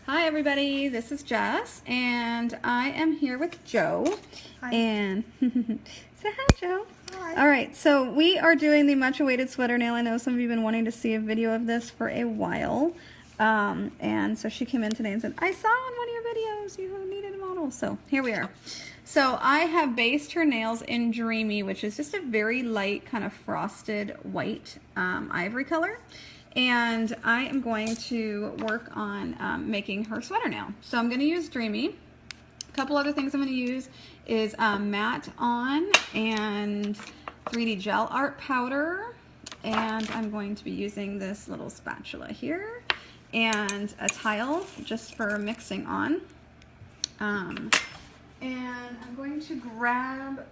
Hi everybody, this is Jess, and I am here with Joe. Hi. And say hi, Joe. Hi. All right, so we are doing the much-awaited sweater nail. I know some of you have been wanting to see a video of this for a while, and so she came in today and said, I saw in one of your videos you needed a model, so here we are. So I have based her nails in Dreamy, which is just a very light kind of frosted white ivory color. And I am going to work on making her sweater nail. So I'm going to use Dreamy. A couple other things I'm going to use is matte on and 3D gel art powder. And I'm going to be using this little spatula here and a tile just for mixing on. And I'm going to grab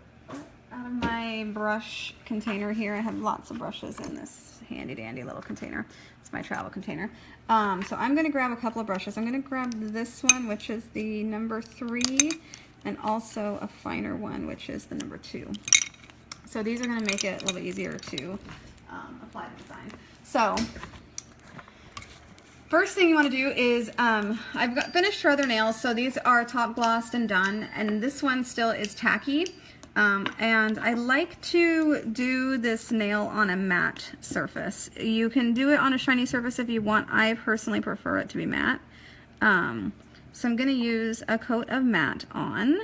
out of my brush container here. I have lots of brushes in this handy dandy little container. It's my travel container. So I'm going to grab a couple of brushes. I'm going to grab this one, which is the number 3, and also a finer one, which is the number 2. So these are going to make it a little bit easier to apply the design. So first thing you want to do is, I've got finished her other nails, so these are top glossed and done, and this one still is tacky. And I like to do this nail on a matte surface. You can do it on a shiny surface if you want. I personally prefer it to be matte. So I'm going to use a coat of matte on.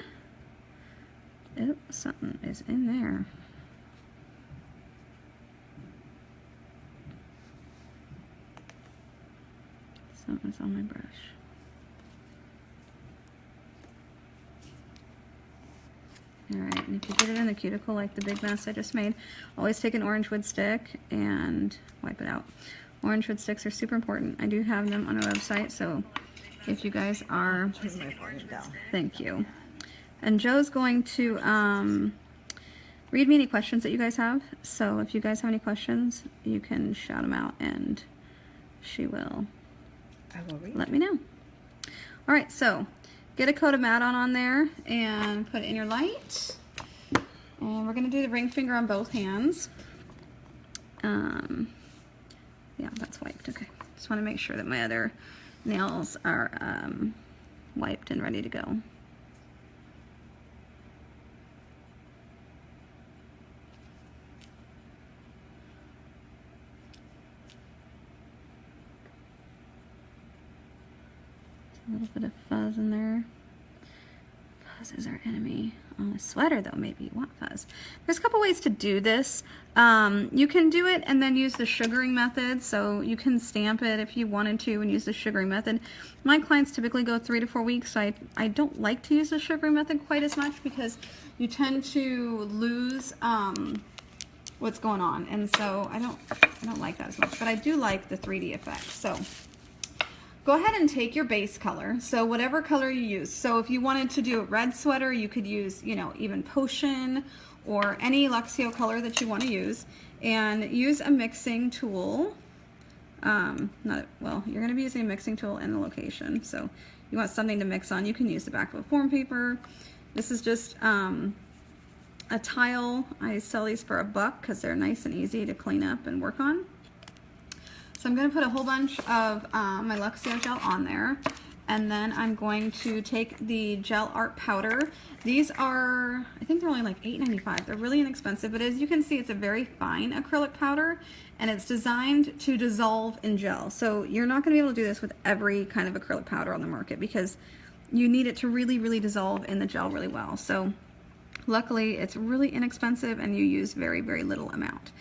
Oh, something is in there. Something's on my brush. Alright, and if you get it in the cuticle like the big mess I just made, always take an orange wood stick and wipe it out. Orange wood sticks are super important. I do have them on our website, so if you guys are... Thank you. And Joe's going to read me any questions that you guys have. So if you guys have any questions, you can shout them out and she will let me know. Alright, so get a coat of matte on there and put it in your light. And we're going to do the ring finger on both hands. Yeah, that's wiped. Okay. Just want to make sure that my other nails are wiped and ready to go. A little bit of fuzz in there. Fuzz is our enemy. On a sweater though, maybe you want fuzz. There's a couple ways to do this. You can do it and then use the sugaring method. So you can stamp it if you wanted to and use the sugaring method. My clients typically go 3 to 4 weeks. So I don't like to use the sugaring method quite as much because you tend to lose what's going on. And so I don't like that as much, but I do like the 3D effect. So go ahead and take your base color, so whatever color you use. So if you wanted to do a red sweater, you could use, you know, even Potion or any Luxio color that you want to use, and use a mixing tool. Well, you're going to be using a mixing tool in the location, so you want something to mix on. You can use the back of a form paper. This is just a tile. I sell these for $1 because they're nice and easy to clean up and work on. So I'm going to put a whole bunch of my Luxio gel on there, and then I'm going to take the gel art powder. These are, I think they're only like $8.95. They're really inexpensive, but as you can see, it's a very fine acrylic powder, and it's designed to dissolve in gel. So you're not going to be able to do this with every kind of acrylic powder on the market because you need it to really, really dissolve in the gel really well. So luckily, it's really inexpensive, and you use very, very little amount.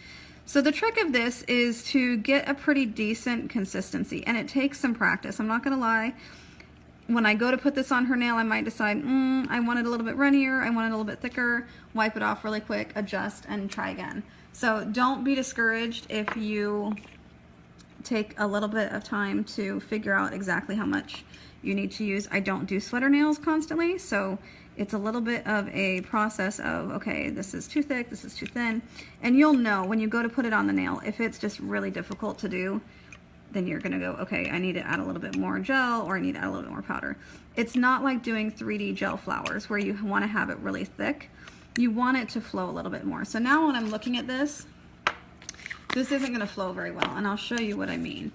So the trick of this is to get a pretty decent consistency, and it takes some practice. I'm not going to lie. When I go to put this on her nail, I might decide, I want it a little bit runnier, I want it a little bit thicker, wipe it off really quick, adjust, and try again. So don't be discouraged if you take a little bit of time to figure out exactly how much you need to use. I don't do sweater nails constantly, so it's a little bit of a process of, okay, this is too thick, this is too thin, and you'll know when you go to put it on the nail. If it's just really difficult to do, then you're gonna go, okay, I need to add a little bit more gel, or I need to add a little bit more powder. It's not like doing 3D gel flowers where you wanna have it really thick. You want it to flow a little bit more. So now when I'm looking at this isn't gonna flow very well, and I'll show you what I mean.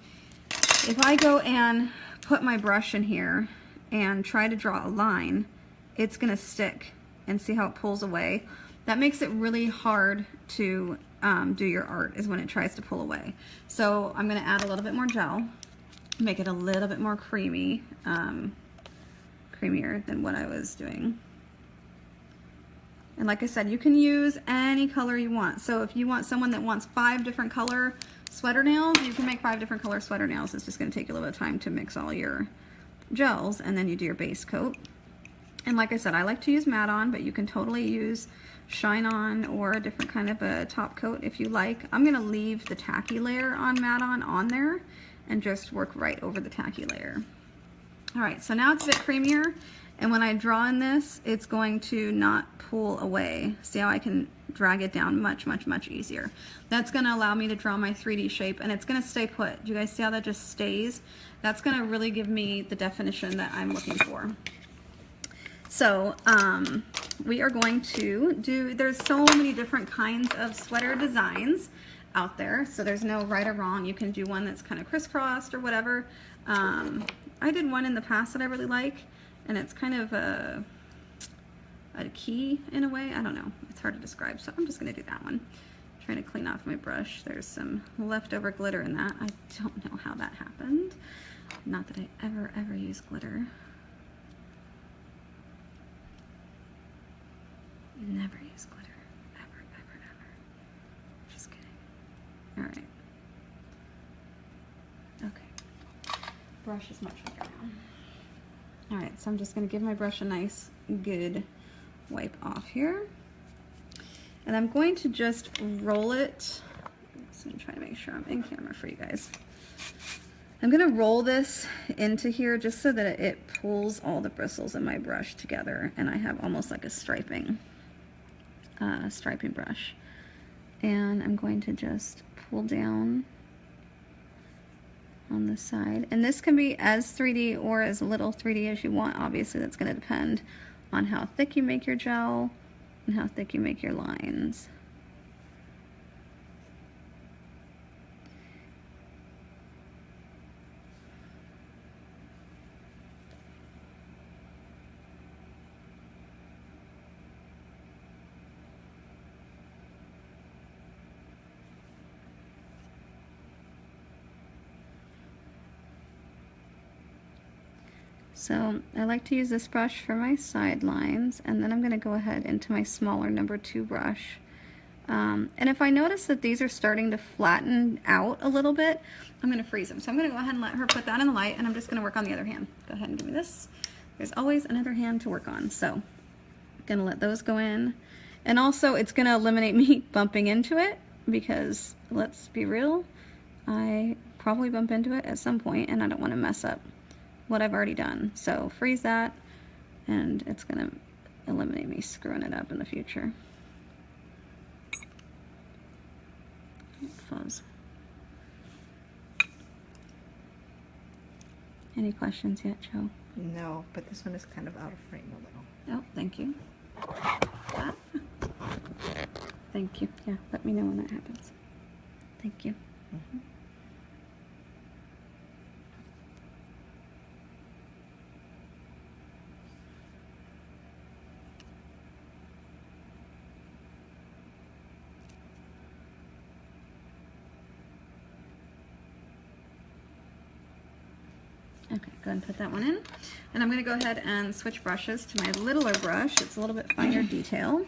If I go and put my brush in here and try to draw a line, it's gonna stick, and see how it pulls away. That makes it really hard to do your art, is when it tries to pull away. So I'm gonna add a little bit more gel, make it a little bit more creamy, creamier than what I was doing. And like I said, you can use any color you want. So if you want someone that wants 5 different color sweater nails, you can make 5 different color sweater nails. It's just gonna take you a little bit of time to mix all your gels, and then you do your base coat. And like I said, I like to use matte on, but you can totally use shine on or a different kind of a top coat if you like. I'm gonna leave the tacky layer on matte on there and just work right over the tacky layer. All right, so now it's a bit creamier, and when I draw in this, it's going to not pull away. See how I can drag it down much, much, much easier. That's gonna allow me to draw my 3D shape, and it's gonna stay put. Do you guys see how that just stays? That's gonna really give me the definition that I'm looking for. So we are going to do, there's so many different kinds of sweater designs out there, so there's no right or wrong. You can do one that's kind of crisscrossed or whatever. I did one in the past that I really like, and it's kind of a key in a way. I don't know, it's hard to describe, so I'm just gonna do that one. I'm trying to clean off my brush. There's some leftover glitter in that. I don't know how that happened. Not that I ever use glitter. Never use glitter. Ever. Just kidding. All right. Okay. Brush is much better now. All right, so I'm just going to give my brush a nice, good wipe off here. And I'm going to just roll it. So I'm trying to make sure I'm in camera for you guys. I'm going to roll this into here just so that it pulls all the bristles in my brush together, and I have almost like a striping brush. And I'm going to just pull down on the side. And this can be as 3D or as little 3D as you want. Obviously, that's going to depend on how thick you make your gel and how thick you make your lines. So I like to use this brush for my side lines, and then I'm going to go ahead into my smaller number 2 brush. And if I notice that these are starting to flatten out a little bit, I'm going to freeze them. So I'm going to go ahead and let her put that in the light, and I'm just going to work on the other hand. Go ahead and give me this. There's always another hand to work on. So I'm going to let those go in. And also it's going to eliminate me bumping into it, because let's be real, I probably bump into it at some point, and I don't want to mess up what I've already done. So freeze that, and it's gonna eliminate me screwing it up in the future. Fuzz. Any questions yet, Joe? No, but this one is kind of out of frame a little. Oh, thank you. Ah. Thank you. Yeah, let me know when that happens. Thank you. Mm-hmm. Okay, go ahead and put that one in. And I'm going to go ahead and switch brushes to my littler brush. It's a little bit finer detail.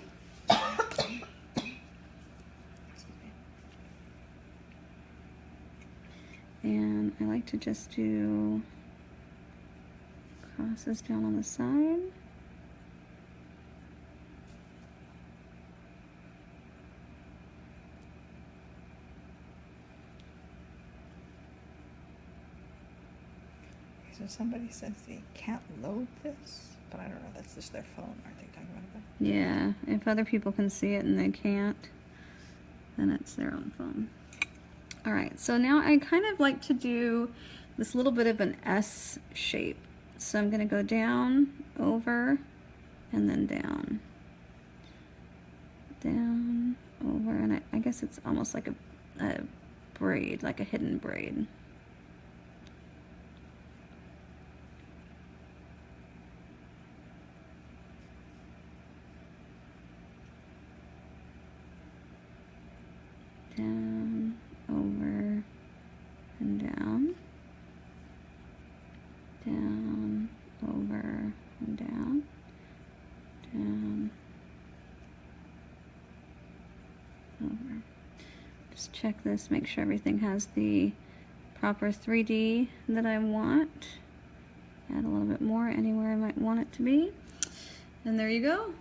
And I like to just do crosses down on the side. So somebody says they can't load this, but I don't know, that's just their phone. Aren't they talking about that? Yeah, if other people can see it and they can't, then it's their own phone. All right, so now I kind of like to do this little bit of an S shape. So I'm gonna go down, over, and then down. Down, over, and I guess it's almost like a braid, like a hidden braid. down, over, and down, down, over, and down, down, over. Just check this, make sure everything has the proper 3D that I want. Add a little bit more anywhere I might want it to be. And there you go.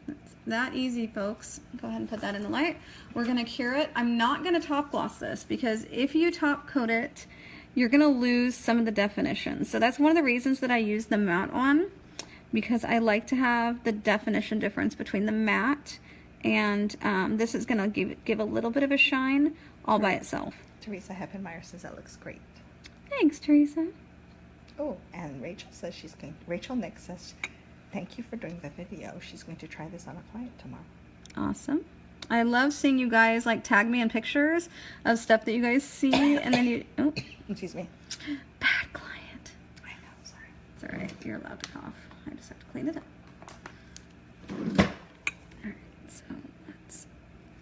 It's that easy, folks. Go ahead and put that in the light. We're gonna cure it. I'm not gonna top gloss this because if you top coat it, you're gonna lose some of the definition. So that's one of the reasons that I use the matte on, because I like to have the definition difference between the matte and this is gonna give a little bit of a shine all by itself. Teresa Heppenmeyer says that looks great. Thanks, Teresa. Oh, and Rachel says Rachel Nick says, thank you for doing the video. She's going to try this on a client tomorrow. Awesome. I love seeing you guys like tag me in pictures of stuff that you guys see and then you, oh. Excuse me. Bad client. I know, sorry. It's all right. You're allowed to cough. I just have to clean it up. All right, so let's.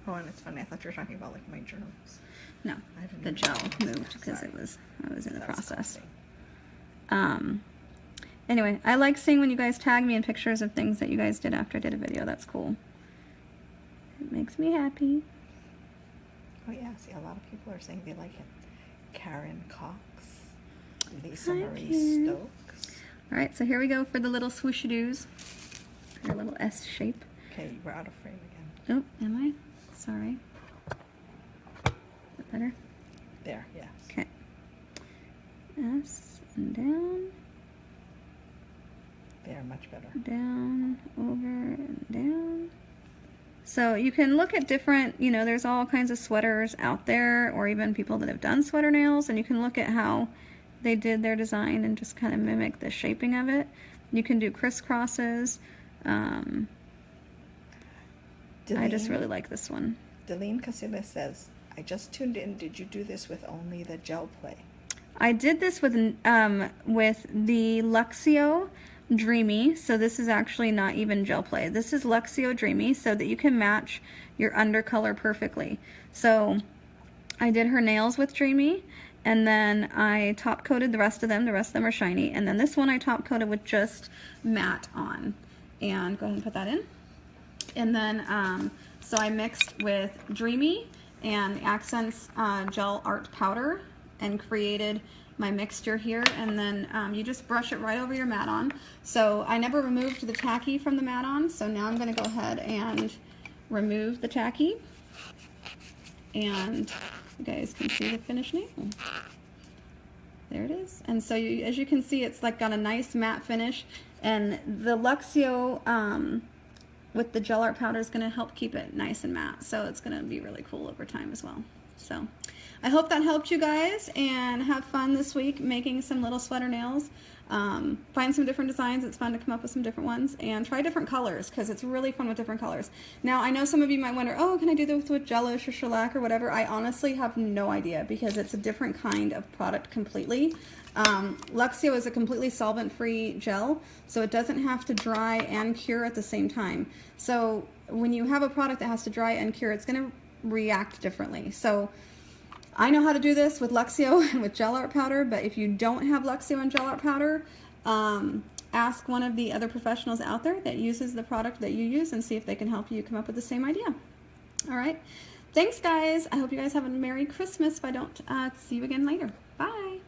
Oh, and it's funny. I thought you were talking about like my germs. No, the gel moved because I was in the process. Anyway, I like seeing when you guys tag me in pictures of things that you guys did after I did a video. That's cool. It makes me happy. Oh yeah, see, a lot of people are saying they like it. Karen Cox, Lisa Marie Stokes. All right, so here we go for the little swooshy-doos. Your little S shape. Okay, we're out of frame again. Oh, am I? Sorry. Is that better? There, yes. Okay. S and down. There, much better. Down, over, and down. So you can look at different, you know, there's all kinds of sweaters out there, or even people that have done sweater nails, and you can look at how they did their design and just kind of mimic the shaping of it. You can do crisscrosses. I just really like this one. Deline Casillas says, I just tuned in. Did you do this with only the gel play? I did this with the Luxio Dreamy, so this is actually not even gel play. This is Luxio Dreamy, so that you can match your undercolor perfectly. So I did her nails with Dreamy, and then I top coated the rest of them. The rest of them are shiny, and then this one I top coated with just matte on. And go ahead and put that in. And then, so I mixed with Dreamy and Akzentz gel art powder and created my mixture here, and then you just brush it right over your mat on. So I never removed the tacky from the mat on, so now I'm going to go ahead and remove the tacky, and you guys can see the finished nail. There it is. And so you, as you can see, it's like got a nice matte finish, and the Luxio with the gel art powder is going to help keep it nice and matte, so it's going to be really cool over time as well. So I hope that helped you guys, and have fun this week making some little sweater nails. Find some different designs. It's fun to come up with some different ones, and try different colors because it's really fun with different colors. Now I know some of you might wonder, oh, can I do this with gelish or shellac or whatever? I honestly have no idea because it's a different kind of product completely. Luxio is a completely solvent-free gel, so it doesn't have to dry and cure at the same time. So when you have a product that has to dry and cure, it's going to react differently. So I know how to do this with Luxio and with gel art powder, but if you don't have Luxio and gel art powder, ask one of the other professionals out there that uses the product that you use and see if they can help you come up with the same idea. All right. Thanks, guys. I hope you guys have a Merry Christmas if I don't see you again later. Bye.